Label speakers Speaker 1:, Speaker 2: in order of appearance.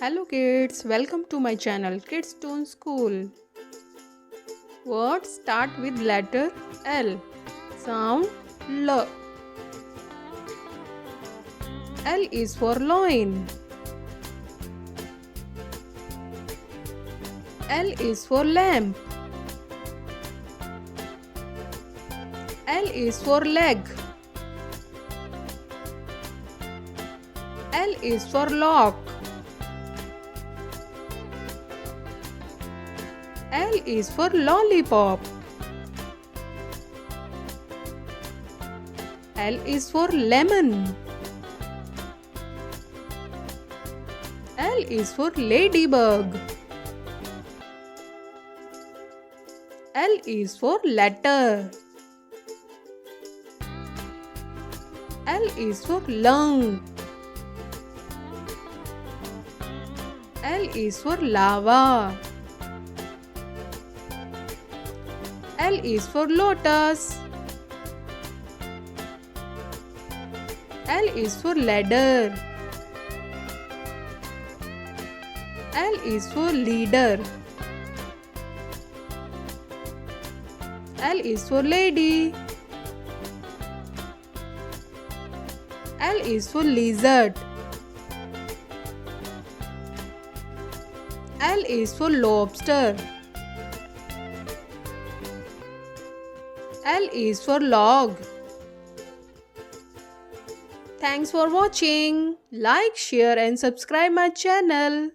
Speaker 1: Hello kids, welcome to my channel Kids Tune School. Words start with letter L. Sound L. L is for loin. L is for lamp. L is for leg. L is for lock. L is for lollipop. L is for lemon. L is for ladybug. L is for letter. L is for lung. L is for lava. L is for lotus. L is for ladder. L is for leader. L is for lady. L is for lizard. L is for lobster. L is for log. Thanks for watching. Like, share and subscribe my channel.